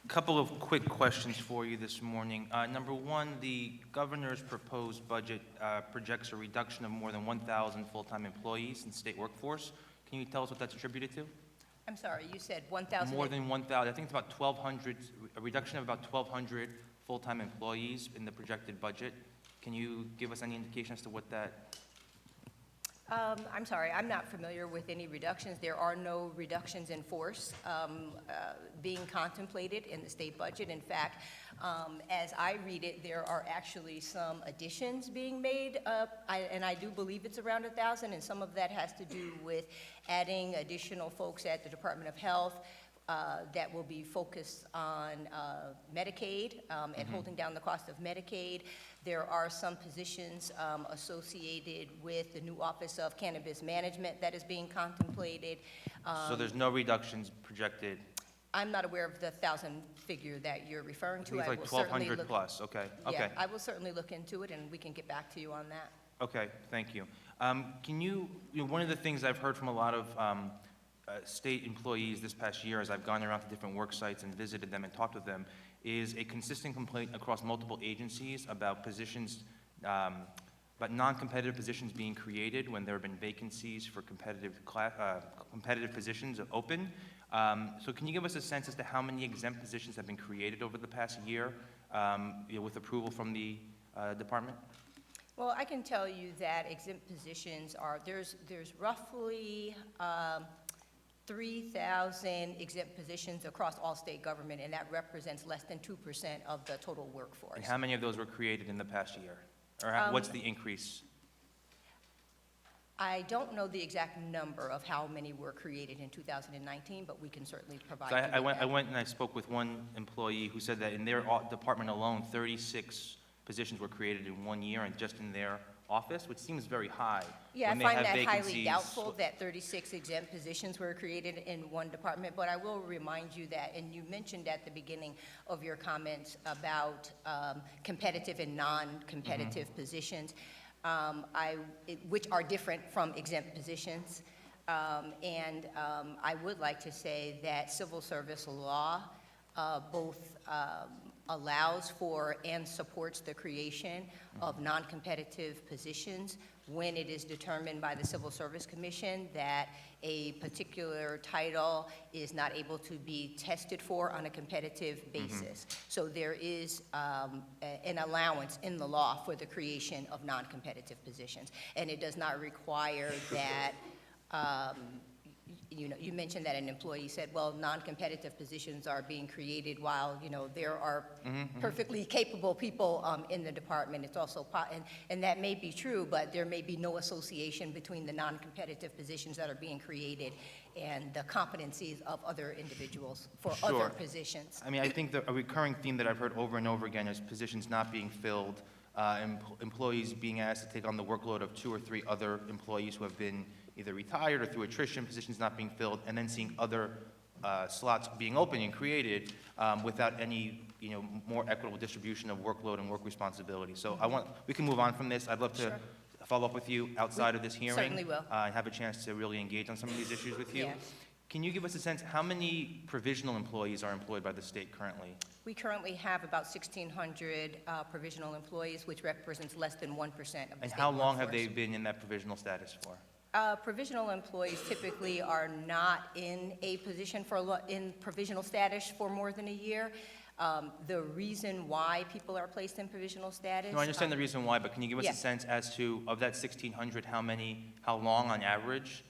Couple of quick questions for you this morning. Number one, the governor's proposed budget projects a reduction of more than 1,000 full-time employees in state workforce. Can you tell us what that's attributed to? I'm sorry, you said 1,000? More than 1,000. I think it's about 1,200, a reduction of about 1,200 full-time employees in the projected budget. Can you give us any indication as to what that? I'm sorry, I'm not familiar with any reductions. There are no reductions in force being contemplated in the state budget. In fact, as I read it, there are actually some additions being made, and I do believe it's around 1,000, and some of that has to do with adding additional folks at the Department of Health that will be focused on Medicaid and holding down the cost of Medicaid. There are some positions associated with the new Office of Cannabis Management that is being contemplated. So there's no reductions projected? I'm not aware of the 1,000 figure that you're referring to. It's like 1,200 plus, okay. Yeah, I will certainly look into it, and we can get back to you on that. Okay, thank you. Can you know, one of the things I've heard from a lot of state employees this past year as I've gone around to different work sites and visited them and talked with them is a consistent complaint across multiple agencies about positions, about non-competitive positions being created when there have been vacancies for competitive positions open. So can you give us a sense as to how many exempt positions have been created over the past year with approval from the department? Well, I can tell you that exempt positions are, there's roughly 3,000 exempt positions across all state government, and that represents less than 2% of the total workforce. And how many of those were created in the past year? Or what's the increase? I don't know the exact number of how many were created in 2019, but we can certainly provide So you with I that. went and I spoke with one employee who said that in their department alone, 36 positions were created in 1 year and just in their office, which seems very high. Yeah, I when they find have that highly vacancies. doubtful that 36 exempt positions were created in one department, but I will remind you that, and you mentioned at the beginning of your comments about competitive and non-competitive positions, which are different from exempt positions. I would like to say that civil service law both allows for and supports the creation of non-competitive positions when it is determined by the Civil Service Commission that a particular title is not able to be tested for on a competitive basis. So there is an allowance in the law for the creation of non-competitive positions, and it does not require that you mentioned that an employee said, well, non-competitive positions are being created while, there are perfectly capable people in the department. It's also, and that may be true, but there may be no association between the non-competitive positions that are being created and the competencies of other individuals for other positions. I mean, I think a recurring theme that I've heard over and over again is positions not being filled, employees being asked to take on the workload of 2 or 3 other employees who have been either retired or through attrition, positions not being filled, and then seeing other slots being open and created without any, more equitable distribution of workload and work responsibility. So we can move on from this. I'd love to follow up with you outside of this hearing. Certainly will. And have a chance to really engage on some of these issues with you. Yes. Can you give us a sense, how many provisional employees are employed by the state currently? We currently have about 1,600 provisional employees, which represents less than 1% of the state And how long have workforce. they been in that provisional status for? Provisional employees typically are not in a position in provisional status for more than a year. The reason why people are placed in provisional status. No, I understand the reason why, but can you give us a Yes. sense as to, of that 1,600, how long on average?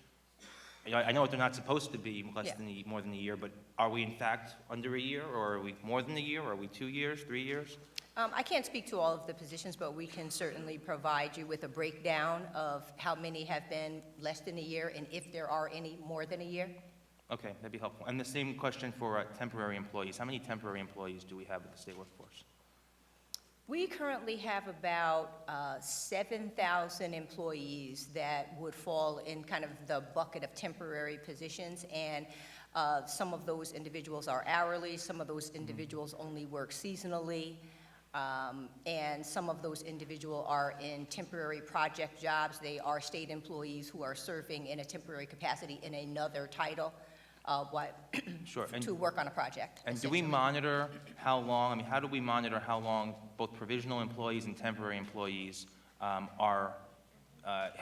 I know they're not supposed to be more than a year, but are we in fact under a year, or are we more than a year, or are we 2 years, 3 years? I can't speak to all of the positions, but we can certainly provide you with a breakdown of how many have been less than a year and if there are any more than a year. Okay, that'd be helpful. And the same question for temporary employees. How many temporary employees do we have with the state workforce? We currently have about 7,000 employees that would fall in kind of the bucket of temporary positions, and some of those individuals are hourly, some of those individuals only work seasonally, and some of those individuals are in temporary project jobs. They are state employees who are serving in a temporary capacity in another title. Sure. to work on a project. And do we essentially. monitor how long, I mean, how do we monitor how long both provisional employees and temporary employees have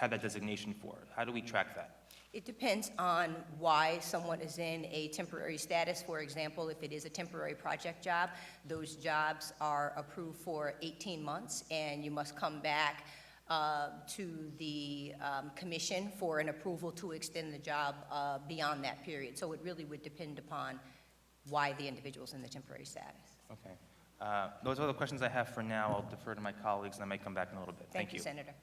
that designation for? How do we track that? It depends on why someone is in a temporary status. For example, if it is a temporary project job, those jobs are approved for 18 months, and you must come back to the commission for an approval to extend the job beyond that period. So it really would depend upon why the individual's in the temporary status. Okay. Those are the questions I have for now. I'll defer to my colleagues, and I might come back in a little bit. Thank you. Senator.